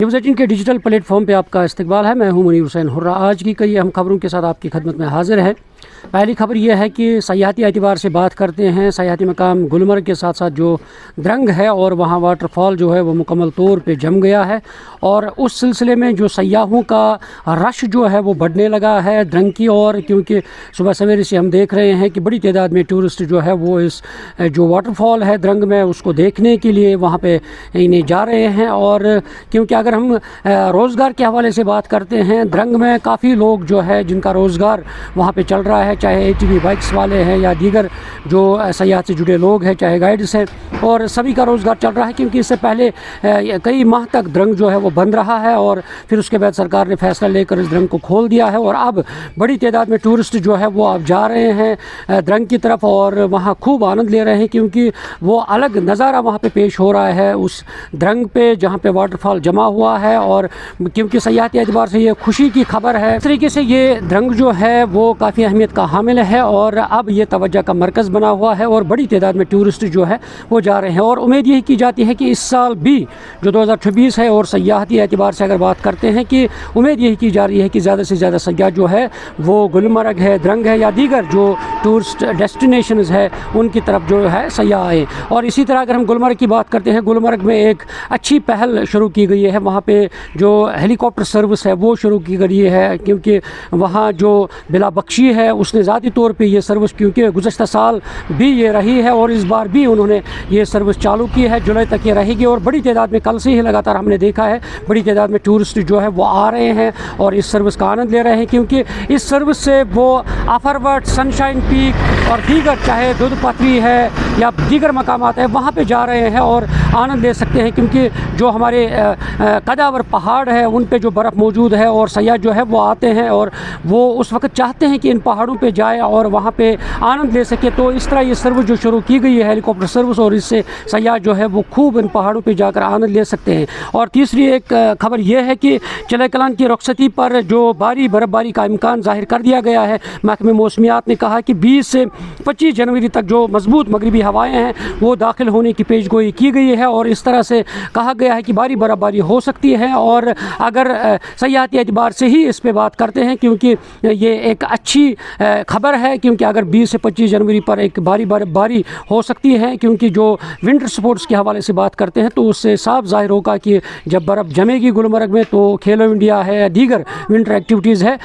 News 18 के digital platform पे आपका इस्तकबाल है। मैं हूं मुनीर हुसैन हुर्रा। आज की कई अहम खबरों के साथ आपकी खदमत में हाजिर है। पहली खबर यह है कि सयाहती एतबार से बात करते हैं। सयाहती मकाम गुलमर्ग के साथ साथ जो द्रंग है और वहाँ वाटरफॉल जो है वो मुकम्मल तौर पे जम गया है और उस सिलसिले में जो सयाहों का रश जो है वो बढ़ने लगा है द्रंग की ओर, क्योंकि सुबह सवेरे से हम देख रहे हैं कि बड़ी तादाद में टूरिस्ट जो है वो इस जो वाटरफॉल है द्रंग में उसको देखने के लिए वहाँ पे इन्हें जा रहे हैं। और क्योंकि अगर हम रोज़गार के हवाले से बात करते हैं, द्रंग में काफ़ी लोग जो है जिनका रोज़गार वहाँ पे चल रहा है, चाहे ATV बाइक्स वाले हैं या दीगर जो सयाहत से जुड़े लोग हैं, चाहे गाइड्स हैं, और सभी का रोज़गार चल रहा है। क्योंकि इससे पहले कई माह तक द्रंग जो है वो बंद रहा है और फिर उसके बाद सरकार ने फैसला लेकर इस द्रंग को खोल दिया है और अब बड़ी तादाद में टूरिस्ट जो है वो अब जा रहे हैं द्रंग की तरफ और वहाँ खूब आनंद ले रहे हैं, क्योंकि वो अलग नज़ारा वहाँ पे पेश हो रहा है उस द्रंग पे जहाँ पे वाटरफॉल जमा हुआ है। और क्योंकि सयाहती एतबार से ये खुशी की खबर है, इस तरीके से ये द्रंग जो है वो काफ़ी अहमियत का हामिल है और अब ये तवज्जो का मरकज़ बना हुआ है और बड़ी तादाद में टूरिस्ट जो है वो जा रहे हैं। और उम्मीद यही की जाती है कि इस साल भी जो 2026 है और सयाहती एतबार से अगर बात करते हैं कि उम्मीद यही की जा रही है कि ज़्यादा से ज़्यादा सयाह जो है वो गुलमर्ग है, द्रंग है या दीगर जो टूरिस्ट डेस्टिनेशंस है उनकी तरफ जो है सयाह आए। और इसी तरह अगर हम गुलमर्ग की बात करते हैं, गुलमर्ग में एक अच्छी पहल शुरू की गई है। वहाँ पे जो हेलीकॉप्टर सर्विस है वो शुरू की गई है, क्योंकि वहाँ जो बिला बख्शी है उसने ज़ाती तौर पे ये सर्विस, क्योंकि गुज़श्ता साल भी ये रही है और इस बार भी उन्होंने ये सर्विस चालू की है, जुलाई तक ये रहेगी। और बड़ी तादाद में कल से ही लगातार हमने देखा है बड़ी तादाद में टूरिस्ट जो है वो आ रहे हैं और इस सर्विस का आनंद ले रहे हैं, क्योंकि इस सर्विस से वो अफरवट, सनशाइन पीक और दीगर चाहे दूध पथरी है या दीगर मकामात है वहाँ पे जा रहे हैं और आनंद ले सकते हैं। क्योंकि जो हमारे कदावर पहाड़ है उन पे जो बर्फ़ मौजूद है और सयाह जो है वो आते हैं और वो उस वक्त चाहते हैं कि इन पहाड़ों पे जाए और वहाँ पे आनंद ले सके। तो इस तरह ये सर्विस जो शुरू की गई है हेलीकॉप्टर सर्विस, और इससे सयाह जो है वो खूब इन पहाड़ों पे जाकर आनंद ले सकते हैं। और तीसरी एक खबर यह है कि चले कलान की रुखसती पर जो बर्फ़बारी का इम्कान जाहिर कर दिया गया है। महकमे मौसमियात ने कहा कि 20 से 25 जनवरी तक जो मजबूत मगरबी हवाएँ हैं वो दाखिल होने की पेशगोई की गई है और इस तरह से कहा गया है कि बर्फ़बारी हो सकती है। और अगर सयाहती एतबार से ही इस पे बात करते हैं, क्योंकि ये एक अच्छी खबर है, क्योंकि अगर 20 से 25 जनवरी पर एक बर्फ़बारी हो सकती है, क्योंकि जो विंटर स्पोर्ट्स के हवाले से बात करते हैं तो उससे साफ जाहिर होगा कि जब बर्फ़ जमेगी गुलमर्ग में तो खेलो इंडिया है या दीगर विंटर एक्टिविटीज़ है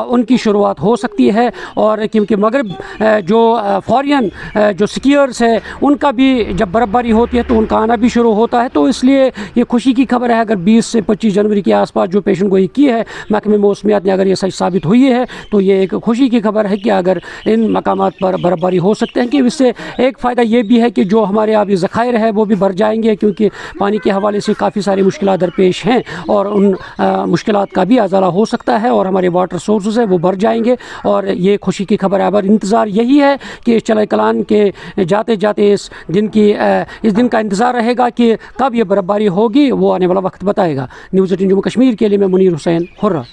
उनकी शुरुआत हो सकती है। और क्योंकि मगरब जो फॉरेन जो स्कीयर्स है उनका भी जब बर्फ़बारी होती है तो उनका आना भी शुरू होता है। तो इसलिए ये खुशी की खबर है। अगर 20 से 25 जनवरी के आसपास जो पेशन गोई की है महकमे मौसमियात ने, अगर ये सच साबित हुई है तो ये एक खुशी की खबर है कि अगर इन मकामात पर बर्फ़बारी हो सकते हैं। कि इससे एक फ़ायदा ये भी है कि जो हमारे आबी ज़खायर है वो भी भर जाएंगे, क्योंकि पानी के हवाले से काफ़ी सारी मुश्किलात दरपेश हैं और उन मुश्किलात का भी अज़ाला हो सकता है और हमारे वाटर सोर्सेज है वो भर जाएंगे। और ये खुशी की खबर है। अब इंतज़ार यही है कि चले कलान के जाते जाते इस दिन का इंतज़ार रहेगा कि कब ये बर्फ़बारी होगी, वो आने वाला वक्त बताएगा। न्यूज़ 18 जम्मू कश्मीर के लिए मैं मुनीर हुसैन हुर्रा।